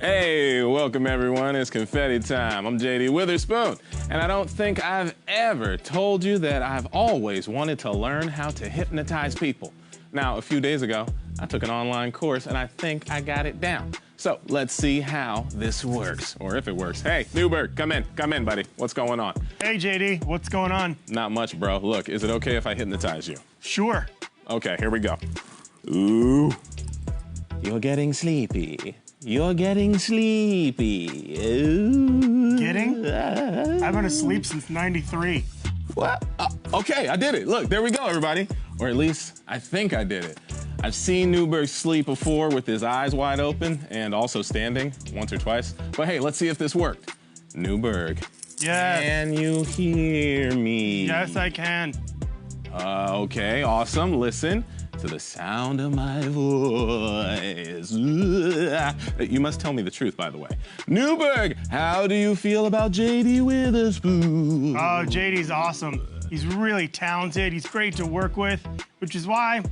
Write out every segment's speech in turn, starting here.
Hey, welcome everyone. It's confetti time. I'm JD Witherspoon, and I don't think I've ever told you that I've always wanted to learn how to hypnotize people. Now, a few days ago, I took an online course, and I think I got it down. So let's see how this works, or if it works. Hey, Newberg, come in, buddy. What's going on? Hey, JD, what's going on? Not much, bro. Look, is it okay if I hypnotize you? Sure. Okay, here we go. Ooh, you're getting sleepy. You're getting sleepy. Ooh. Getting? I've been asleep since '93. What? Okay, I did it. Look, there we go, everybody. Or at least, I think I did it. I've seen Newberg sleep before with his eyes wide open and also standing once or twice. But hey, let's see if this worked. Newberg. Yes. Can you hear me? Yes, I can. Okay, awesome. Listen to the sound of my voice. You must tell me the truth, by the way. Newberg, how do you feel about JD Witherspoon? Oh, JD's awesome. He's really talented. He's great to work with, which is why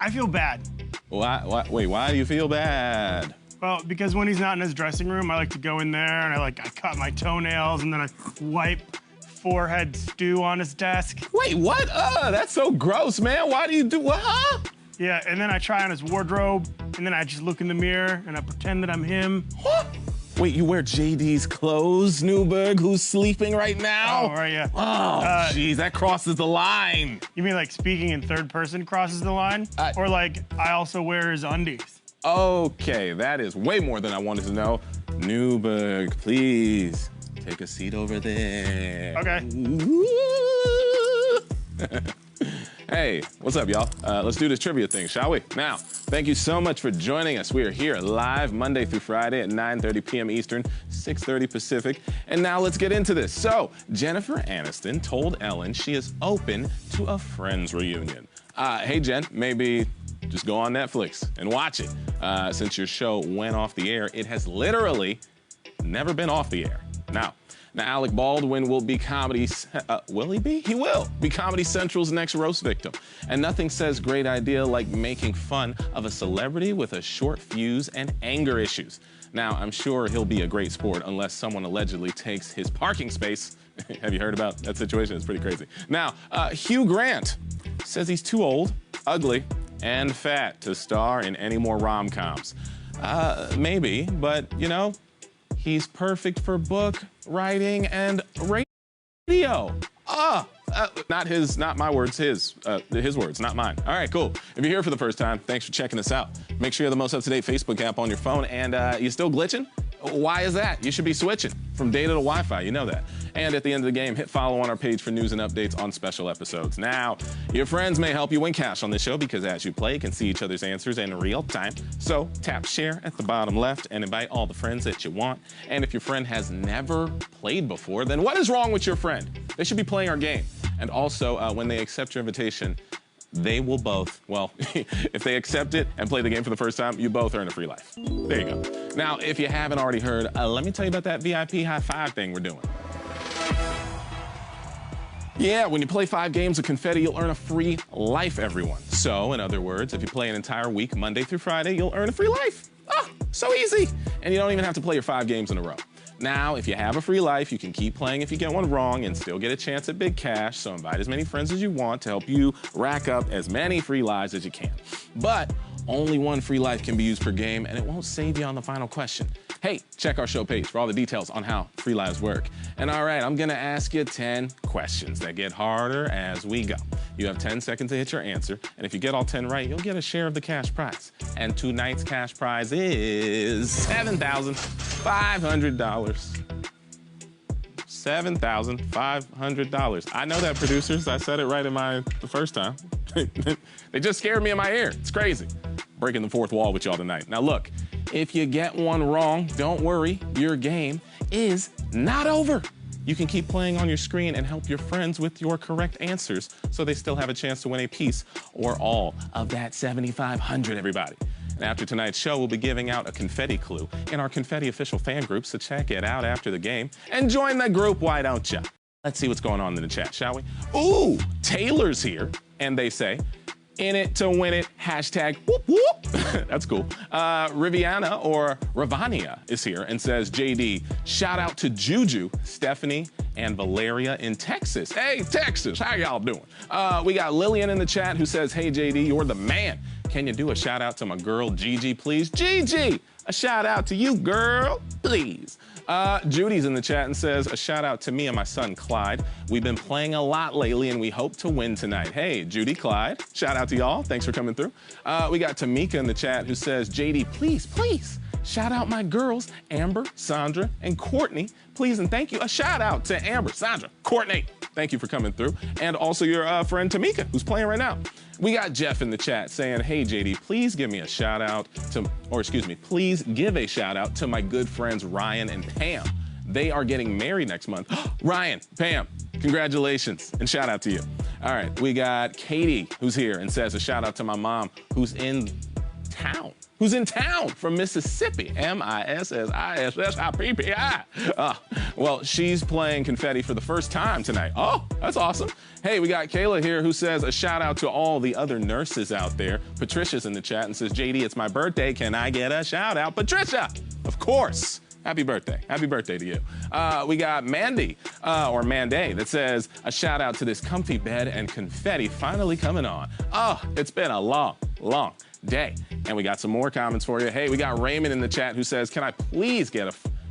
I feel bad. Wait, why do you feel bad? Well, because when he's not in his dressing room, I like to go in there and I cut my toenails and then I wipe forehead stew on his desk. Wait, what? That's so gross, man. Why do you do what? Huh? Yeah, and then I try on his wardrobe and then I just look in the mirror and I pretend that I'm him. What? Wait, you wear JD's clothes, Newberg, who's sleeping right now? Oh, right, yeah. Oh, jeez, that crosses the line. You mean like speaking in third person crosses the line? Or like, I also wear his undies? Okay, that is way more than I wanted to know. Newberg, please take a seat over there. Okay. Hey, what's up, y'all? Let's do this trivia thing, shall we? Now, thank you so much for joining us. We are here live Monday through Friday at 9:30 p.m. Eastern, 6:30 Pacific. And now let's get into this. So, Jennifer Aniston told Ellen she is open to a Friends reunion. Hey, Jen, maybe just go on Netflix and watch it. Since your show went off the air, it has literally never been off the air. Now, Alec Baldwin will be will he be? He will be Comedy Central's next roast victim. And nothing says great idea like making fun of a celebrity with a short fuse and anger issues. Now, I'm sure he'll be a great sport unless someone allegedly takes his parking space. Have you heard about that situation? It's pretty crazy. Now, Hugh Grant says he's too old, ugly, and fat to star in any more rom-coms. Maybe, but you know, he's perfect for book writing and radio. Not my words, his words, not mine. All right, cool. If you're here for the first time, thanks for checking us out. Make sure you have the most up-to-date Facebook app on your phone, and you still glitching? Why is that? You should be switching from data to Wi-Fi, you know that. And at the end of the game, hit follow on our page for news and updates on special episodes. Now, your friends may help you win cash on this show because as you play, you can see each other's answers in real time. So tap share at the bottom left and invite all the friends that you want. And if your friend has never played before, then what is wrong with your friend? They should be playing our game. And also, when they accept your invitation, they will both, well, if they accept it and play the game for the first time, you both earn a free life. There you go. Now, if you haven't already heard, let me tell you about that VIP high five thing we're doing. Yeah, when you play 5 games of Confetti, you'll earn a free life, everyone. So, in other words, if you play an entire week, Monday through Friday, you'll earn a free life. Oh, so easy. And you don't even have to play your 5 games in a row. Now, if you have a free life, you can keep playing if you get one wrong and still get a chance at big cash, so invite as many friends as you want to help you rack up as many free lives as you can. But only one free life can be used per game, and it won't save you on the final question. Hey, check our show page for all the details on how free lives work. And all right, I'm gonna ask you 10 questions that get harder as we go. You have 10 seconds to hit your answer, and if you get all 10 right, you'll get a share of the cash prize. And tonight's cash prize is $7,500. $7,500. I know that, producers. I said it right the first time. They just scared me in my ear. It's crazy. Breaking the fourth wall with y'all tonight. Now look, if you get one wrong, don't worry. Your game is not over. You can keep playing on your screen and help your friends with your correct answers so they still have a chance to win a piece or all of that $7,500, everybody. And after tonight's show, we'll be giving out a confetti clue in our Confetti official fan group, so check it out after the game and join the group, why don't you? Let's see what's going on in the chat, shall we? Ooh, Taylor's here, and they say, in it to win it, hashtag whoop whoop. That's cool. Riviana or Ravania is here and says, JD, shout out to Juju, Stephanie, and Valeria in Texas. Hey, Texas, how y'all doing? We got Lillian in the chat who says, hey, JD, you're the man. Can you do a shout out to my girl, Gigi, please? Gigi, a shout out to you, girl, please. Judy's in the chat and says, a shout out to me and my son, Clyde. We've been playing a lot lately and we hope to win tonight. Hey, Judy, Clyde, shout out to y'all. Thanks for coming through. We got Tamika in the chat who says, JD, please, please, shout out my girls, Amber, Sandra, and Courtney. Please and thank you. A shout out to Amber, Sandra, Courtney. Thank you for coming through. And also your friend Tamika, who's playing right now. We got Jeff in the chat saying, hey, JD, please give me a shout out to, or excuse me, please give a shout out to my good friends Ryan and Pam. They are getting married next month. Ryan, Pam, congratulations and shout out to you. All right, we got Katie who's here and says a shout out to my mom who's in town. From Mississippi, Mississippi. Well, she's playing Confetti for the first time tonight. Oh, that's awesome. Hey, we got Kayla here who says a shout out to all the other nurses out there. Patricia's in the chat and says, JD, it's my birthday. Can I get a shout out? Patricia, of course. Happy birthday. Happy birthday to you. We got Mandy, or Manday, that says a shout out to this comfy bed and Confetti finally coming on. Oh, it's been a long, long day. And we got some more comments for you. Hey, we got Raymond in the chat who says, can I please get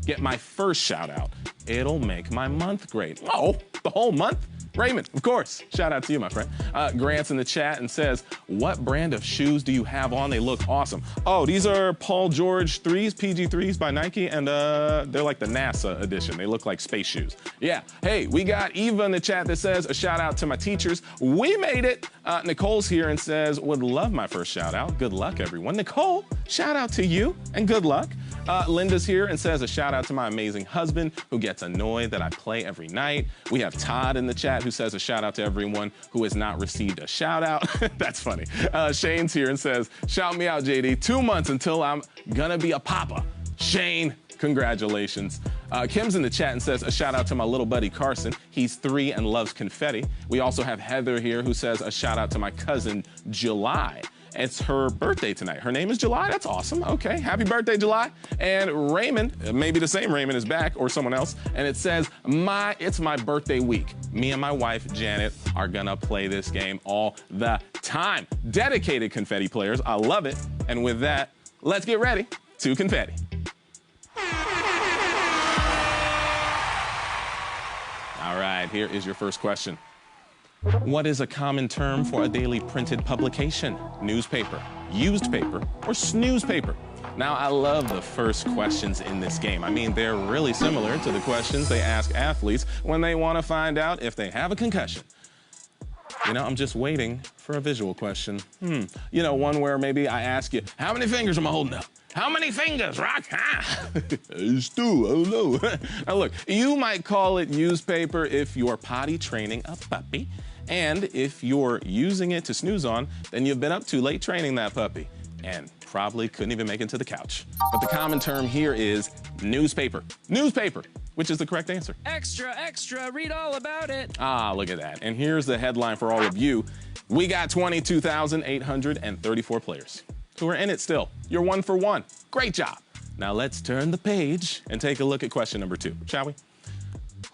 get my first shout out. It'll make my month great. Oh, the whole month? Raymond, of course. Shout out to you, my friend. Grant's in the chat and says, what brand of shoes do you have on? They look awesome. Oh, these are Paul George 3s, PG3s by Nike, and they're like the NASA edition. They look like space shoes. Yeah. Hey, we got Eva in the chat that says, a shout out to my teachers. We made it. Nicole's here and says, would love my first shout out. Good luck, everyone. Nicole, shout out to you and good luck. Linda's here and says a shout out to my amazing husband who gets annoyed that I play every night. We have Todd in the chat who says a shout out to everyone who has not received a shout out. That's funny. Shane's here and says, shout me out, JD. 2 months until I'm gonna be a papa. Shane, congratulations. Kim's in the chat and says a shout out to my little buddy Carson. He's 3 and loves confetti. We also have Heather here who says a shout out to my cousin July. It's her birthday tonight. Her name is July. That's awesome. Okay, happy birthday, July. And Raymond, maybe the same Raymond, is back or someone else. And it says, it's my birthday week. Me and my wife, Janet, are gonna play this game all the time. Dedicated confetti players. I love it. And with that, let's get ready to confetti. All right, here is your first question. What is a common term for a daily printed publication? Newspaper, used paper, or snooze paper? Now, I love the first questions in this game. I mean, they're really similar to the questions they ask athletes when they want to find out if they have a concussion. You know, I'm just waiting for a visual question. You know, one where maybe I ask you, how many fingers am I holding up? How many fingers, Rock? It's 2, oh no. Now look, you might call it newspaper if you're potty training a puppy. And if you're using it to snooze on, then you've been up too late training that puppy and probably couldn't even make it to the couch. But the common term here is newspaper. Newspaper, which is the correct answer. Extra, extra, read all about it. Ah, look at that. And here's the headline for all of you. We got 22,834 players who are in it still. You're 1 for 1. Great job. Now let's turn the page and take a look at question number 2, shall we?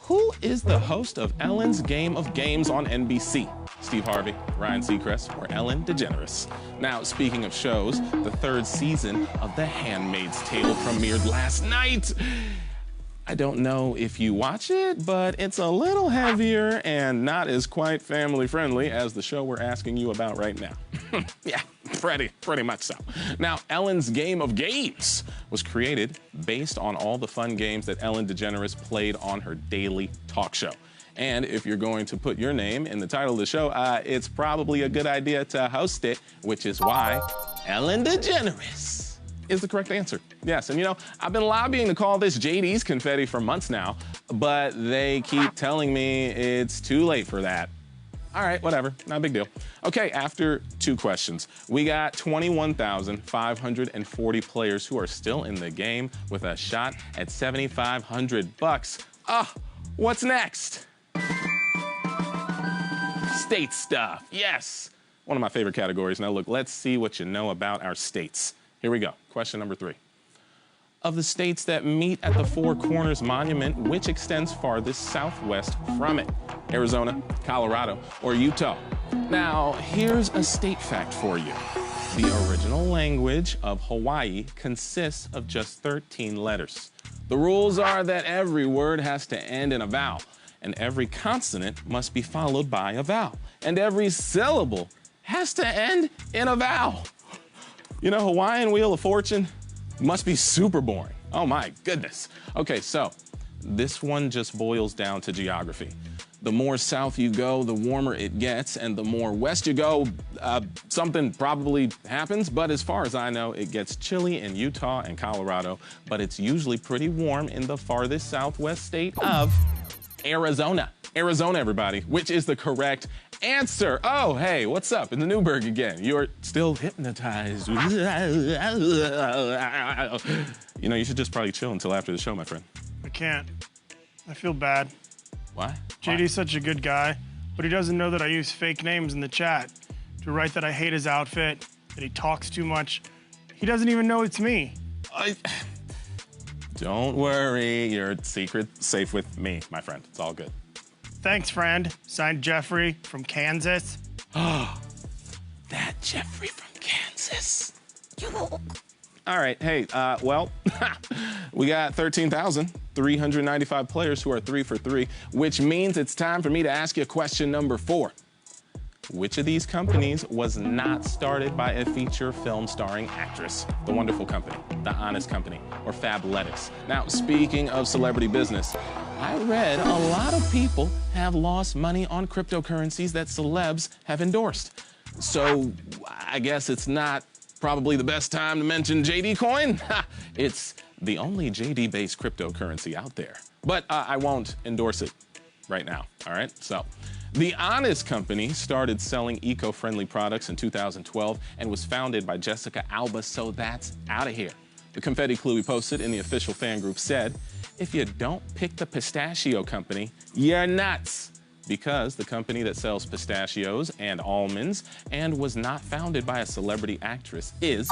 Who is the host of Ellen's Game of Games on NBC? Steve Harvey, Ryan Seacrest, or Ellen DeGeneres? Now, speaking of shows, the 3rd season of The Handmaid's Tale premiered last night. I don't know if you watch it, but it's a little heavier and not as quite family friendly as the show we're asking you about right now. Yeah, pretty much so. Now, Ellen's Game of Games was created based on all the fun games that Ellen DeGeneres played on her daily talk show. And if you're going to put your name in the title of the show, it's probably a good idea to host it, which is why Ellen DeGeneres is the correct answer. Yes, and you know, I've been lobbying to call this JD's Confetti for months now, but they keep telling me it's too late for that. All right, whatever, not a big deal. Okay, after 2 questions, we got 21,540 players who are still in the game with a shot at $7,500. What's next? State stuff, yes. One of my favorite categories. Now look, let's see what you know about our states. Here we go, question number 3. Of the states that meet at the Four Corners Monument, which extends farthest southwest from it? Arizona, Colorado, or Utah? Now, here's a state fact for you. The original language of Hawaii consists of just 13 letters. The rules are that every word has to end in a vowel, and every consonant must be followed by a vowel, and every syllable has to end in a vowel. You know, Hawaiian Wheel of Fortune must be super boring. Oh my goodness. Okay, so this one just boils down to geography. The more south you go, the warmer it gets, and the more west you go, something probably happens, but as far as I know, it gets chilly in Utah and Colorado, but it's usually pretty warm in the farthest southwest state of Arizona. Arizona, everybody, which is the correct answer. Oh, hey, what's up? In the Newberg again. You're still hypnotized. You know, you should just probably chill until after the show, my friend. I can't. I feel bad. Why? JD's such a good guy, but he doesn't know that I use fake names in the chat to write that I hate his outfit, that he talks too much. He doesn't even know it's me. Don't worry, your secret's safe with me, my friend. It's all good. Thanks, friend. Signed, Jeffrey from Kansas. Oh, that Jeffrey from Kansas. All right, hey, well, We got 13,395 players who are 3 for 3, which means it's time for me to ask you question number 4. Which of these companies was not started by a feature film starring actress? The Wonderful Company, The Honest Company, or Fabletics? Now, speaking of celebrity business, I read a lot of people have lost money on cryptocurrencies that celebs have endorsed. So I guess it's not probably the best time to mention JD Coin. It's the only JD-based cryptocurrency out there. But I won't endorse it right now, all right? So, The Honest Company started selling eco-friendly products in 2012 and was founded by Jessica Alba, so that's out of here. The Confetti clue we posted in the official fan group said, if you don't pick the pistachio company, you're nuts. Because the company that sells pistachios and almonds and was not founded by a celebrity actress is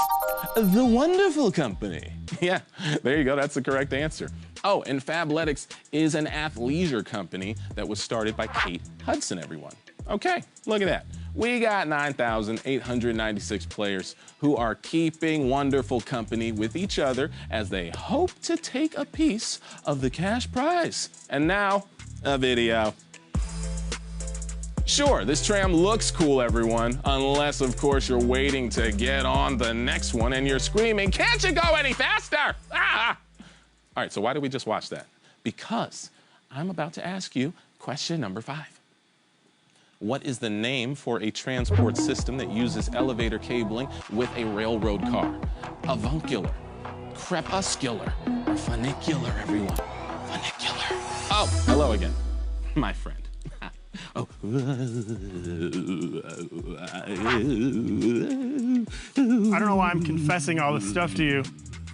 The Wonderful Company. Yeah, there you go, that's the correct answer. Oh, and Fabletics is an athleisure company that was started by Kate Hudson, everyone. Okay, look at that. We got 9,896 players who are keeping wonderful company with each other as they hope to take a piece of the cash prize. And now, a video. Sure, this tram looks cool, everyone, unless, of course, you're waiting to get on the next one and you're screaming, can't you go any faster? Ah! All right, so why did we just watch that? Because I'm about to ask you question number 5. What is the name for a transport system that uses elevator cabling with a railroad car? Avuncular, crepuscular, or funicular, everyone? Funicular. Oh, hello again, my friend. Oh. I don't know why I'm confessing all this stuff to you,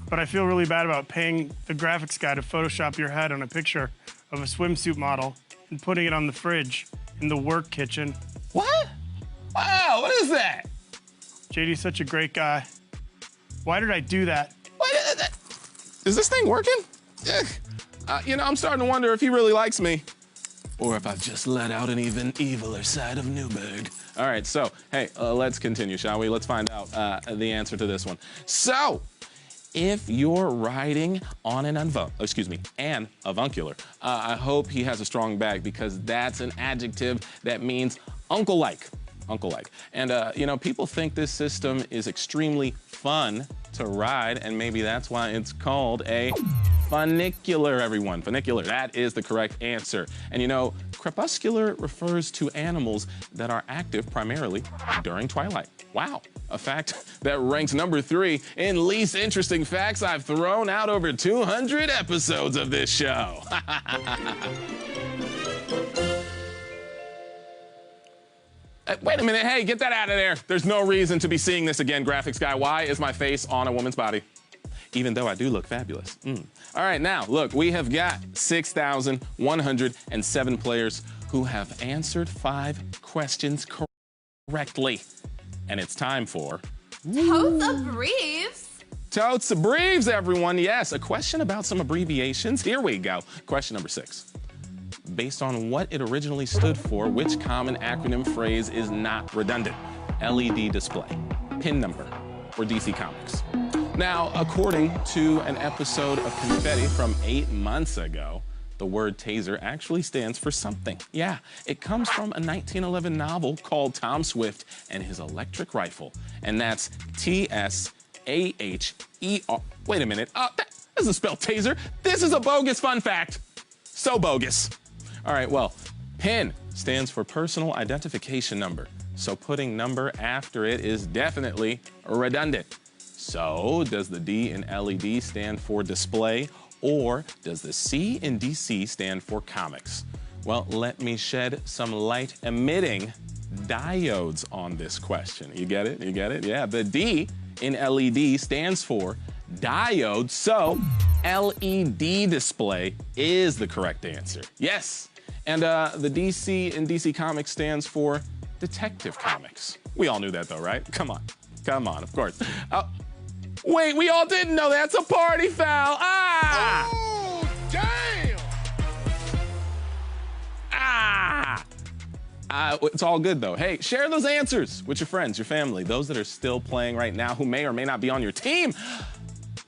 but I feel really bad about paying the graphics guy to Photoshop your head on a picture of a swimsuit model and putting it on the fridge in the work kitchen. What? Wow, what is that? JD's such a great guy. Why did I do that? What is that? Is this thing working? You know, I'm starting to wonder if he really likes me. Or if I've just let out an even eviler side of Newberg. All right, so, hey, let's continue, shall we? Let's find out the answer to this one. So, if you're riding on an avuncular, I hope he has a strong back because that's an adjective that means uncle-like. Uncle-like. And, you know, people think this system is extremely fun to ride, and maybe that's why it's called a funicular, everyone. Funicular, that is the correct answer. And you know, crepuscular refers to animals that are active primarily during twilight. Wow, a fact that ranks number 3 in least interesting facts I've thrown out over 200 episodes of this show. Wait a minute, hey, get that out of there. There's no reason to be seeing this again, graphics guy. Why is my face on a woman's body? Even though I do look fabulous. All right, now, look, we have got 6,107 players who have answered 5 questions correctly. And it's time for... Totes of Briefs. Totes of Briefs, everyone. Yes, a question about some abbreviations. Here we go. Question number 6. Based on what it originally stood for, which common acronym phrase is not redundant? LED display, pin number, or DC Comics? Now, according to an episode of Confetti from 8 months ago, the word taser actually stands for something. Yeah, it comes from a 1911 novel called Tom Swift and His Electric Rifle, and that's T-S-A-H-E-R. Wait a minute, that doesn't spell taser. This is a bogus fun fact. So bogus. All right, well, PIN stands for personal identification number, so putting number after it is definitely redundant. So, does the D in LED stand for display, or does the C in DC stand for comics? Well, let me shed some light-emitting diodes on this question. You get it? You get it? Yeah, the D in LED stands for diode, so LED display is the correct answer. Yes, and the DC in DC Comics stands for Detective Comics. We all knew that though, right? Come on, of course. Wait, we all didn't know that's a party foul. Ah! Oh, damn! It's all good though. Hey, share those answers with your friends, your family, those that are still playing right now who may or may not be on your team.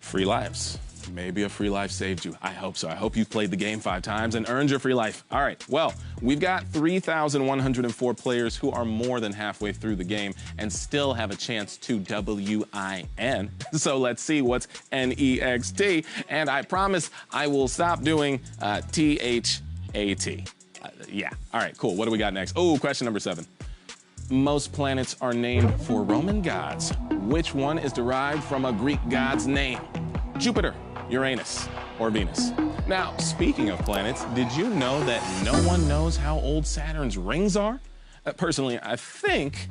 Free lives. Maybe a free life saved you. I hope so. I hope you've played the game 5 times and earned your free life. All right, well, we've got 3,104 players who are more than halfway through the game and still have a chance to WIN. So let's see what's NEXT. And I promise I will stop doing THAT. Yeah, all right, cool. What do we got next? Oh, question number 7. Most planets are named for Roman gods. Which one is derived from a Greek god's name? Jupiter, Uranus, or Venus? Now, speaking of planets, did you know that no one knows how old Saturn's rings are? Personally, I think,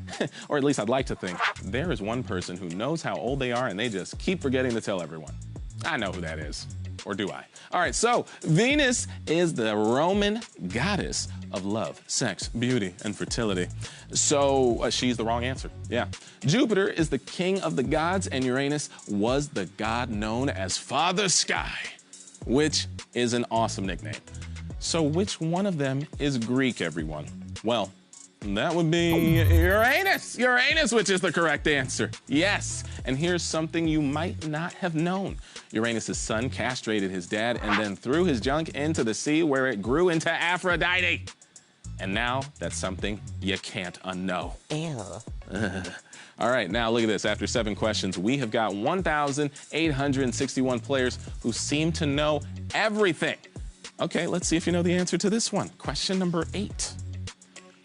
or at least I'd like to think, there is one person who knows how old they are and they just keep forgetting to tell everyone. I know who that is. Or do I? All right, so Venus is the Roman goddess of love, sex, beauty, and fertility. So she's the wrong answer. Yeah. Jupiter is the king of the gods, and Uranus was the god known as Father Sky, which is an awesome nickname. So which one of them is Greek, everyone? Well, that would be Uranus. Uranus, which is the correct answer. Yes. And here's something you might not have known. Uranus' son castrated his dad and then threw his junk into the sea where it grew into Aphrodite. And now that's something you can't unknow. Ew. All right, now look at this. After 7 questions, we have got 1,861 players who seem to know everything. Okay, let's see if you know the answer to this one. Question number 8.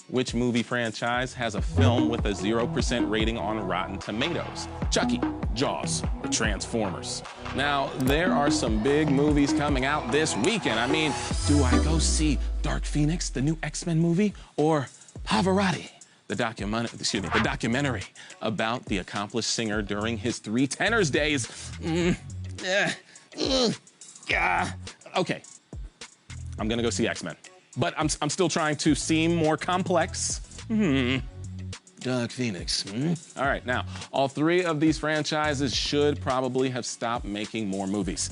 Which movie franchise has a film with a 0% rating on Rotten Tomatoes? Chucky, Jaws, or Transformers? Now, there are some big movies coming out this weekend. I mean, do I go see Dark Phoenix, the new X-Men movie, or Pavarotti, the documentary about the accomplished singer during his 3 tenors days? Okay, I'm gonna go see X-Men. But I'm still trying to seem more complex. Dark Phoenix. All right, now, all 3 of these franchises should probably have stopped making more movies.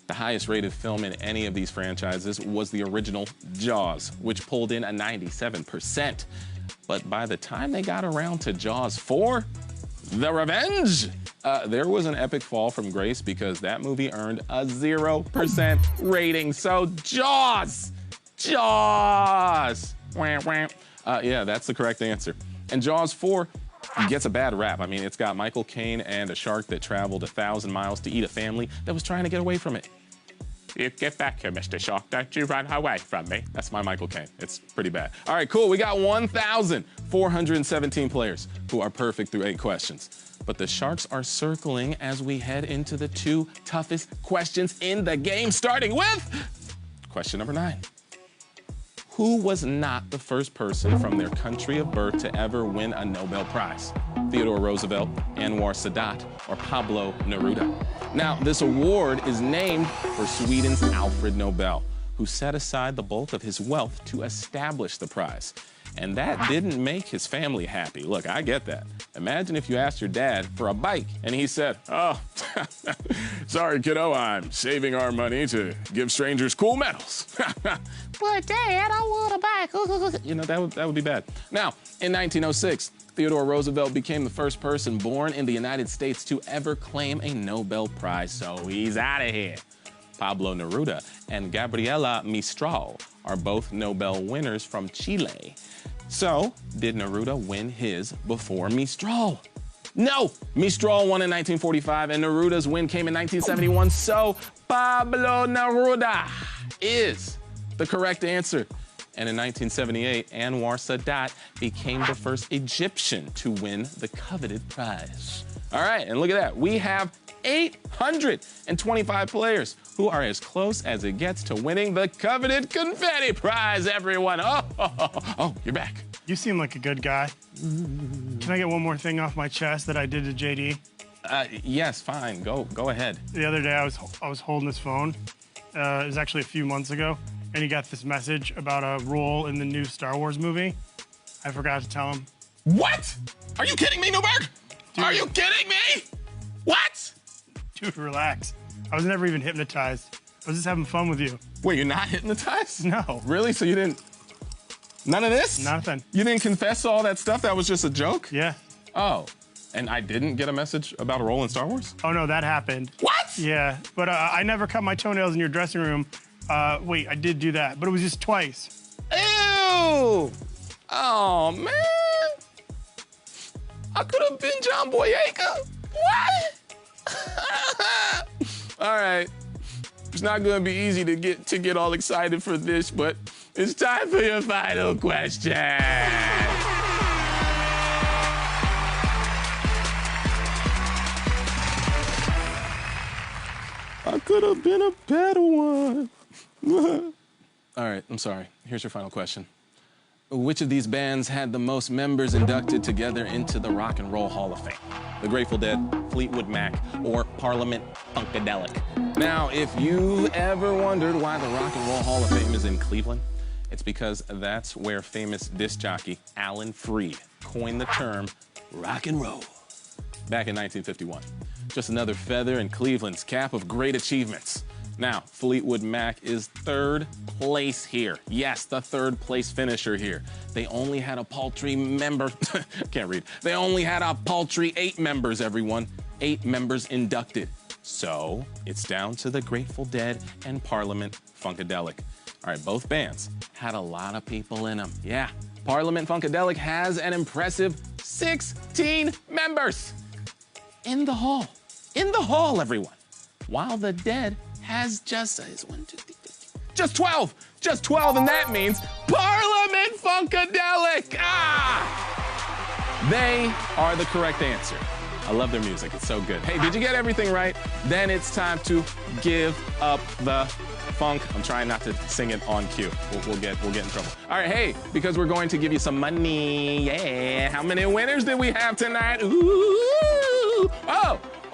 The highest rated film in any of these franchises was the original Jaws, which pulled in a 97%. But by the time they got around to Jaws 4, The Revenge, there was an epic fall from grace because that movie earned a 0% rating. So Jaws! Wah, wah. Yeah, that's the correct answer. And Jaws 4 gets a bad rap. I mean, it's got Michael Caine and a shark that traveled 1,000 miles to eat a family that was trying to get away from it. You get back here, Mr. Shark. Don't you run away from me. That's my Michael Caine. It's pretty bad. All right, cool. We got 1,417 players who are perfect through 8 questions. But the sharks are circling as we head into the 2 toughest questions in the game, starting with question number 9. Who was not the first person from their country of birth to ever win a Nobel Prize? Theodore Roosevelt, Anwar Sadat, or Pablo Neruda? Now, this award is named for Sweden's Alfred Nobel, who set aside the bulk of his wealth to establish the prize. And that didn't make his family happy. Look, I get that. Imagine if you asked your dad for a bike and he said, "Oh, sorry, kiddo, I'm saving our money to give strangers cool medals." But Dad, I want a bike. You know, that would be bad. Now, in 1906, Theodore Roosevelt became the first person born in the United States to ever claim a Nobel Prize, so he's out of here. Pablo Neruda and Gabriela Mistral are both Nobel winners from Chile. So, did Neruda win his before Mistral? No! Mistral won in 1945 and Neruda's win came in 1971, so Pablo Neruda is the correct answer. And in 1978, Anwar Sadat became the first Egyptian to win the coveted prize. All right, and look at that. We have 825 players who are as close as it gets to winning the coveted Confetti prize, everyone. Oh, you're back. You seem like a good guy. Can I get one more thing off my chest that I did to JD? Yes, fine. Go ahead. The other day I was holding his phone. It was actually a few months ago, and he got this message about a role in the new Star Wars movie. I forgot to tell him. What? Are you kidding me, Newberg? Are you kidding me? What? Dude, relax. I was never even hypnotized. I was just having fun with you. Wait, you're not hypnotized? No. Really? So you didn't... None of this? Nothing. You didn't confess to all that stuff? That was just a joke? Yeah. Oh, and I didn't get a message about a role in Star Wars? Oh, no, that happened. What? Yeah, but I never cut my toenails in your dressing room. Wait, I did do that, but it was just twice. Ew! Oh, man. I could have been John Boyega. What? All right. It's not going to be easy to get all excited for this, but it's time for your final question. I could have been a better one. All right, I'm sorry. Here's your final question. Which of these bands had the most members inducted together into the Rock and Roll Hall of Fame? The Grateful Dead, Fleetwood Mac, or Parliament Funkadelic? Now, if you've ever wondered why the Rock and Roll Hall of Fame is in Cleveland, it's because that's where famous disc jockey Alan Freed coined the term rock and roll back in 1951. Just another feather in Cleveland's cap of great achievements. Now, Fleetwood Mac is third place here. Yes, the third place finisher here. They only had a paltry can't read. They only had a paltry 8 members, everyone. 8 members inducted. So, it's down to the Grateful Dead and Parliament Funkadelic. All right, both bands had a lot of people in them. Yeah, Parliament Funkadelic has an impressive 16 members in the hall. In the hall, everyone. While the Dead has just 12. Just 12, and that means Parliament Funkadelic. They are the correct answer. I love their music. It's so good. Hey, did you get everything right? Then it's time to give up the funk. I'm trying not to sing it on cue. We'll get in trouble. All right, hey, because we're going to give you some money. Yeah, how many winners did we have tonight? Ooh,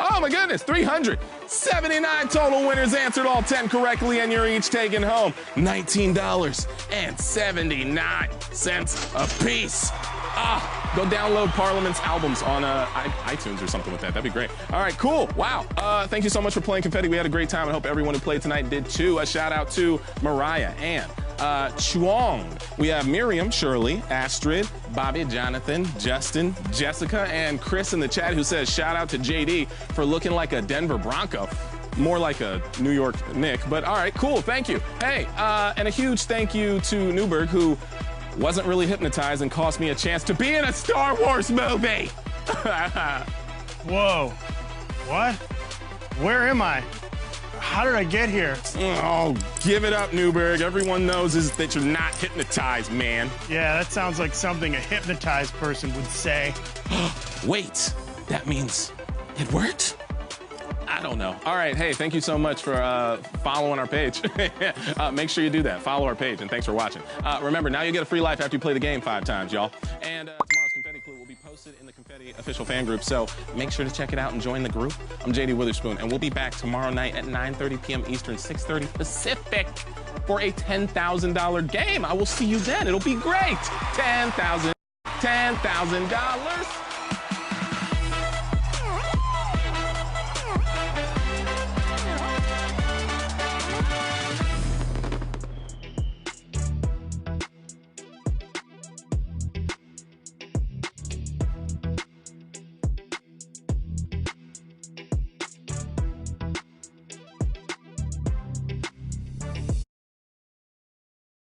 oh my goodness, 379 total winners answered all 10 correctly, and you're each taking home $19.79 a piece. Go download Parliament's albums on iTunes or something with that. That'd be great. All right, cool. Wow. Thank you so much for playing Confetti. We had a great time. I hope everyone who played tonight did too. A shout out to Mariah, Ann, Chuang. We have Miriam, Shirley, Astrid, Bobby, Jonathan, Justin, Jessica, and Chris in the chat who says shout out to JD for looking like a Denver Bronco. More like a New York Knick, but all right, cool. Thank you. Hey, and a huge thank you to Newberg, who wasn't really hypnotized and cost me a chance to be in a Star Wars movie. Whoa. What? Where am I? How did I get here? Oh, give it up, Newberg. Everyone knows that you're not hypnotized, man. Yeah, that sounds like something a hypnotized person would say. Wait, that means it worked? I don't know. All right, hey, thank you so much for following our page. Make sure you do that. Follow our page, and thanks for watching. Remember, now you get a free life after you play the game 5 times, y'all. And tomorrow's Confetti Clue will be posted in the Confetti official fan group, so make sure to check it out and join the group. I'm JD Witherspoon, and we'll be back tomorrow night at 9:30 p.m. Eastern, 6:30 Pacific for a $10,000 game. I will see you then. It'll be great. $10,000.